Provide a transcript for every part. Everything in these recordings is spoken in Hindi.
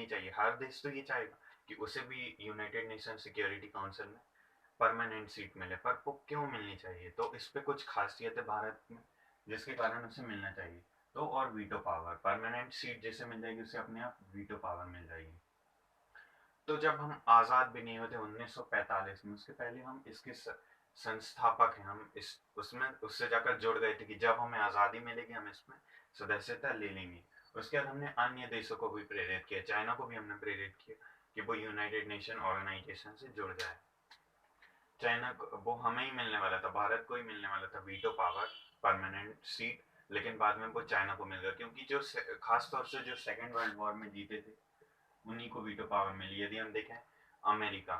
मिलनी चाहिए। हर देश तो ये चाहेगा कि उसे भी यूनाइटेड नेशन सिक्योरिटी काउंसिल में परमानेंट सीट मिले, पर वो क्यों मिलनी चाहिए? तो इस पे कुछ खासियत है भारत में जिसके कारण उसे मिलना चाहिए। तो और वीटो पावर, परमानेंट सीट जैसे मिल जाएगी उसे अपने आप वीटो पावर मिल जाएगी। तो जब हम आज़ाद भी नहीं होते 1945 में, उसके पहले हम इसके संस्थापक हैं, हम इस उसमें उससे जाकर जुड़ गए थे कि जब हमें आज़ादी मिलेगी हम इसमें सदस्यता ले लेंगे। उसके बाद हमने अन्य देशों को भी प्रेरित किया, चाइना को भी हमने प्रेरित किया कि वो यूनाइटेड नेशन ऑर्गेनाइजेशन से जुड़ जाए। चाइना को वो हमें ही मिलने वाला था, भारत को ही मिलने वाला था वीटो पावर, परमानेंट सीट, लेकिन बाद में वो चाइना को मिल गया क्योंकि जो खास तौर से जो सेकेंड वर्ल्ड वॉर में जीते थे उन्हीं को वीटो पावर मिली। यदि हम देखें अमेरिका,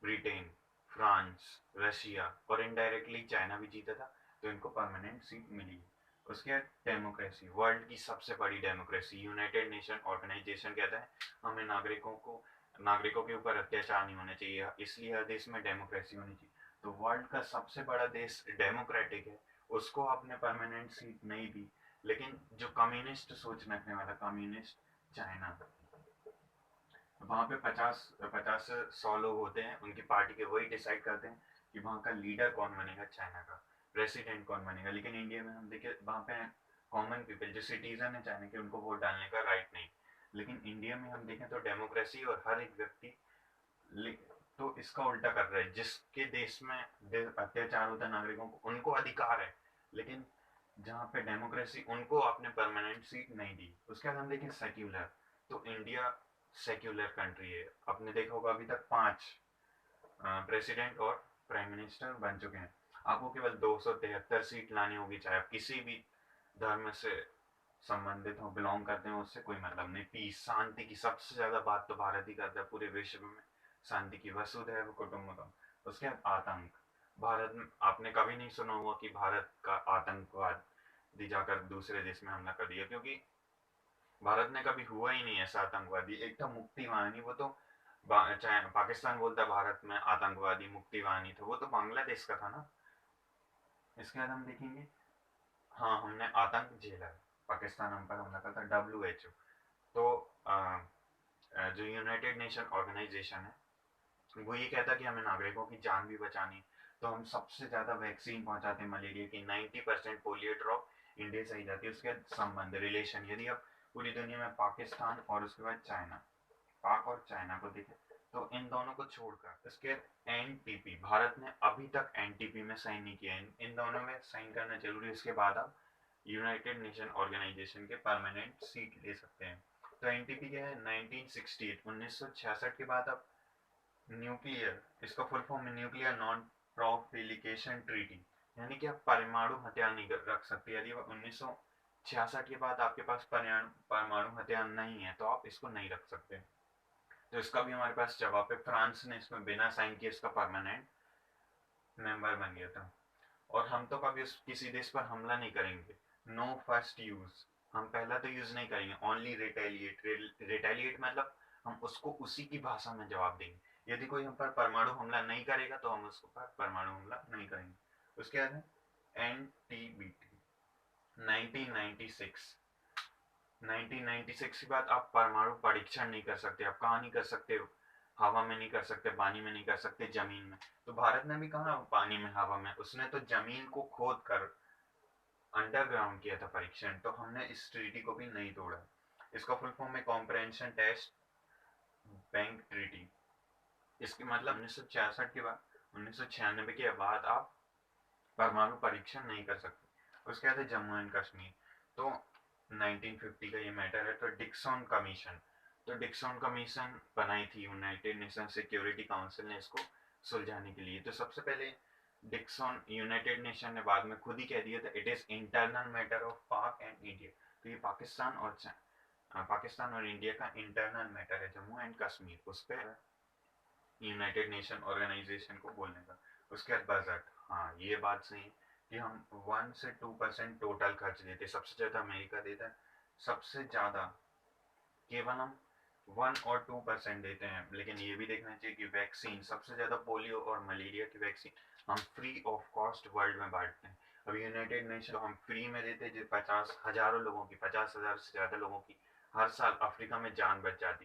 ब्रिटेन, फ्रांस, रशिया और इनडायरेक्टली चाइना भी जीता था तो इनको परमानेंट सीट मिली। उसके बाद डेमोक्रेसी, वर्ल्ड की सबसे बड़ी डेमोक्रेसी, यूनाइटेड नेशन ऑर्गेनाइजेशन कहता है हमें नागरिकों के ऊपर अत्याचार नहीं होने चाहिए, इसलिए हर देश में डेमोक्रेसी होनी चाहिए। तो वर्ल्ड का सबसे बड़ा देश डेमोक्रेटिक है, उसको आपने परमानेंट सीट नहीं दी। लेकिन जो कम्युनिस्ट सोच रखने वाला कम्युनिस्ट चाइना, वहाँ पे 50 से 100 लोग होते हैं उनकी पार्टी के, वही डिसाइड करते हैं कि वहाँ का लीडर कौन बनेगा, चाइना का प्रेसिडेंट कौन बनेगा। लेकिन इंडिया में हम देखें वहाँ पे कॉमन पीपल जो सिटीजन है चाइना के उनको वोट डालने का राइट नहीं। लेकिन इंडिया में हम देखें तो डेमोक्रेसी और हर एक व्यक्ति तो इसका उल्टा कर रहा है। जिसके देश में अत्याचार होता है नागरिकों को उनको अधिकार है, लेकिन जहाँ पे डेमोक्रेसी उनको आपने परमानेंट सीट नहीं दी। उसके बाद हम देखें सेक्युलर, तो इंडिया सेक्युलर कंट्री है। आपने देखा होगा अभी तक 5 प्रेसिडेंट और प्राइम मिनिस्टर बन चुके हैं। आपको केवल 273 सीट लानी होगी, चाहे आप किसी भी धर्म से संबंधित हो, बिलोंग करते हैं, उससे कोई मतलब नहीं। पीस, शांति की सबसे ज्यादा बात तो भारत ही करता है पूरे विश्व में, शांति की, वसुधैव कुटुंबकम। उसके बाद आतंक, भारत में आपने कभी नहीं सुना हुआ कि भारत का आतंकवाद दी जाकर दूसरे देश में हमला कर दिया, क्योंकि भारत ने कभी हुआ ही नहीं ऐसा आतंकवादी। एक था मुक्ति वाहिनी, वो तो चाहे पाकिस्तान बोलता भारत में आतंकवादी मुक्ति वाहिनी था, वो तो बांग्लादेश का था ना। इसके बाद हम देखेंगे, हाँ हमने आतंक झेला, पाकिस्तान हम पर हमला करता, WHO। तो जो यूनाइटेड नेशन ऑर्गेनाइजेशन है वो ये कहता कि हमें नागरिकों की जान भी बचानी, तो हम सबसे ज्यादा वैक्सीन पहुंचाते हैं मलेरिया की, 90% पोलियो ड्रॉप इंडिया से ही जाती है। उसके संबंध, रिलेशन, यदि आप पूरी दुनिया में पाकिस्तान और उसके बाद चाइना, पाक और चाइना को देखें तो इन दोनों को छोड़कर इसके NTP, भारत ने अभी तक NTP में साइन नहीं किया। इन दोनों में साइन करना जरूरी है, इसके बाद आप यूनाइटेड नेशन ऑर्गेनाइजेशन के परमानेंट सीट ले सकते हैं। तो NTP क्या है, 1968, 1966 के बाद आप न्यूक्लियर, इसका फुल फॉर्म है न्यूक्लियर नॉन प्रोलिफरेशन ट्रीटी, यानी कि आप परमाणु हथियार नहीं रख सकते। यदि 1966 के बाद आपके पास परमाणु हथियार नहीं है तो आप इसको नहीं रख सकते। तो इसका भी हमारे पास जवाब है, फ्रांस ने इसमें बिना साइन किए इसका परमानेंट मेंबर बन गया था। और हम तो कभी किसी देश पर हमला नहीं करेंगे, नो फर्स्ट यूज, हम पहला तो यूज नहीं करेंगे, ओनली रिटेलिएट। रिटेलिएट मतलब हम उसको उसी की भाषा में जवाब देंगे। यदि कोई हम पर परमाणु हमला नहीं करेगा तो हम उसको पर परमाणु हमला नहीं करेंगे। उसके बाद NTBT 1996, 1996 के बाद आप परमाणु परीक्षण नहीं कर सकते। आप कहाँ नहीं कर सकते, हवा में नहीं कर सकते, पानी में नहीं कर सकते, जमीन में। तो भारत ने भी कहा पानी में, हवा में, उसने तो जमीन को खोद कर अंडरग्राउंड किया था परीक्षण। तो हमने इस ट्रीटी को भी नहीं तोड़ा। इसका फुल फॉर्म है कॉम्प्रहेंशन टेस्ट बैंक ट्रीटी। इसके मतलब 1966 के बाद, 1996 के बाद आप परमाणु परीक्षण नहीं कर सकते। उसके बाद है जम्मू एंड कश्मीर, तो 1950 का ये मैटर है। तो डिक्सन कमीशन, तो डिक्सन कमीशन बनाई थी यूनाइटेड नेशन सिक्योरिटी काउंसिल ने इसको सुलझाने के लिए। तो सबसे पहले डिक्सन, यूनाइटेड नेशन ने बाद में खुद ही कह दिया था it is internal matter of पाक एंड इंडिया। तो ये पाकिस्तान और इंडिया का इंटरनल मैटर है, जम्मू एंड कश्मीर, उस पर यूनाइटेड नेशन ऑर्गेनाइजेशन को बोलने का। उसके बाद बजट, हाँ ये बात सही है कि हम 1 से 2% टोटल खर्च देते, सबसे ज्यादा अमेरिका देता है, सबसे ज्यादा केवल हम 1 और 2% देते हैं। लेकिन ये भी देखना चाहिए कि वैक्सीन, सबसे ज्यादा पोलियो और मलेरिया की वैक्सीन हम फ्री ऑफ कॉस्ट वर्ल्ड में बांटते हैं। अब यूनाइटेड नेशन हम फ्री में देते हैं, 50 हजारों लोगों की, 50,000 से ज्यादा लोगों की हर साल अफ्रीका में जान बच जाती।